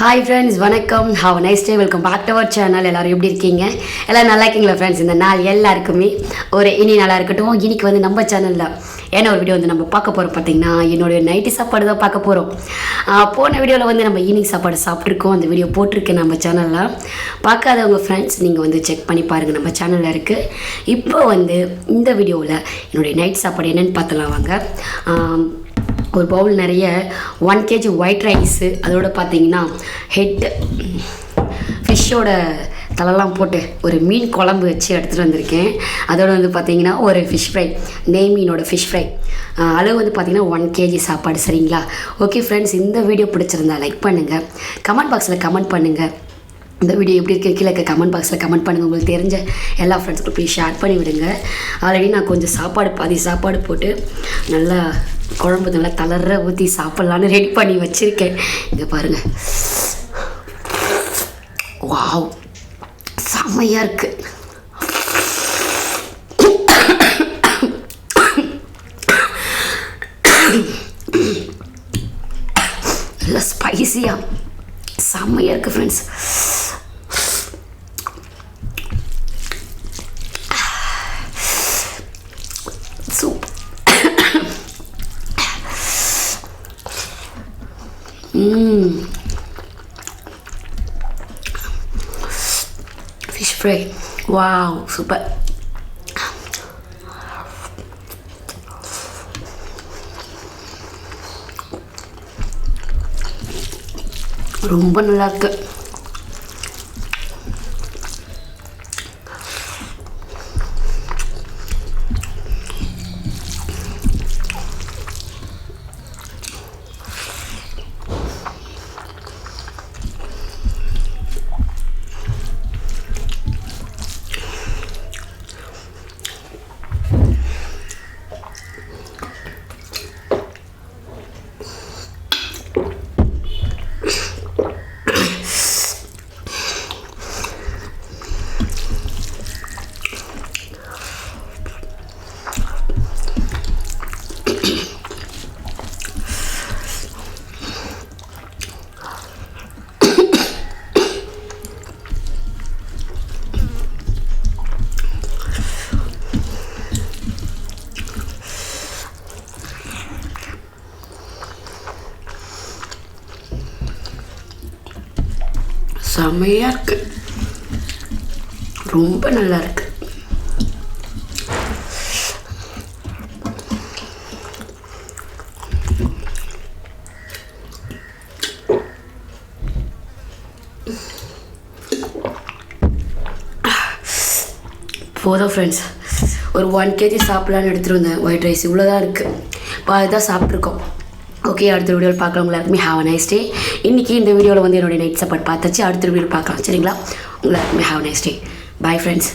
Hi friends, வணக்கம். Have a nice day. Welcome back to our channel. எல்லோரும் எப்படி இருக்கீங்க? எல்லோரும் நல்லா இருக்கீங்களா ஃப்ரெண்ட்ஸ்? இந்த நாள் எல்லாருக்குமே ஒரு இனி நல்லா இருக்கட்டும். இன்னைக்கு வந்து நம்ம சேனலில் என்ன ஒரு வீடியோ வந்து நம்ம பார்க்க போகிறோம் பார்த்தீங்கன்னா, என்னுடைய நைட்டு சாப்பாடு தான் பார்க்க போகிறோம். போன வீடியோவில் வந்து நம்ம ஈவினிங் சாப்பாடு சாப்பிட்ருக்கோம். அந்த வீடியோ போட்டிருக்கேன் நம்ம சேனலில். பார்க்காதவங்க ஃப்ரெண்ட்ஸ் நீங்கள் வந்து செக் பண்ணி பாருங்கள், நம்ம சேனலில் இருக்குது. இப்போ வந்து இந்த வீடியோவில் என்னுடைய நைட் சாப்பாடு என்னென்னு பார்த்துலாம் வாங்க. ஒரு பவுல் நிறைய 1 kg ஒயிட் ரைஸு, அதோடு பார்த்தீங்கன்னா ஹெட்டு ஃபிஷ்ஷோட தலைலாம் போட்டு ஒரு மீன் குழம்பு வச்சு எடுத்துகிட்டு வந்திருக்கேன். அதோடு வந்து பார்த்திங்கன்னா ஒரு ஃபிஷ் ஃப்ரை, நெய் மீனோட ஃபிஷ் ஃப்ரை. அளவு வந்து பார்த்திங்கன்னா 1 kg சாப்பாடு. சரிங்களா? ஓகே ஃப்ரெண்ட்ஸ், இந்த வீடியோ பிடிச்சிருந்தா லைக் பண்ணுங்கள், கமெண்ட் பாக்ஸில் கமெண்ட் பண்ணுங்கள். இந்த வீடியோ எப்படி இருக்குது கீழே கமெண்ட் பாக்ஸில் கமெண்ட் பண்ணுங்கள். உங்களுக்கு தெரிஞ்ச எல்லா ஃப்ரெண்ட்ஸுக்கும் ப்ளீஸ் ஷேர் பண்ணி விடுங்க. ஆல்ரெடி நான் கொஞ்சம் பாதி சாப்பாடு போட்டு நல்லா குழம்பு நல்லா தளர ஊற்றி சாப்பிட்லான்னு ரெடி பண்ணி வச்சுருக்கேன். இங்கே பாருங்கள், வாவ், செம்மையாக இருக்குது. நல்லா ஸ்பைஸியாக செம்மையாக இருக்குது friends. Soup. Fish fry, wow, super. ரொம்ப நல்லா இருக்கு. செம்மையாக இருக்கு, ரொம்ப நல்லா இருக்கு. போதும் ஃப்ரெண்ட்ஸ், ஒரு 1 kg சாப்பிட்லான்னு எடுத்துகிட்டு வந்தேன். ஒயிட் ரைஸ் இவ்வளோதான் இருக்குது. அதுதான் சாப்பிட்ருக்கோம். ஓகே, அடுத்த வீடியோவில் பார்க்கலாம். எல்லாருக்குமே ஹாவ் அ நைஸ் டே. இன்றைக்கி இந்த வீடியோவில் வந்து என்னுடைய நைட் சாப்பாடு பார்த்தாச்சு. அடுத்த வீடியோவில் பார்க்கலாம். சரிங்களா? எல்லாருக்குமே have a nice day. Bye friends.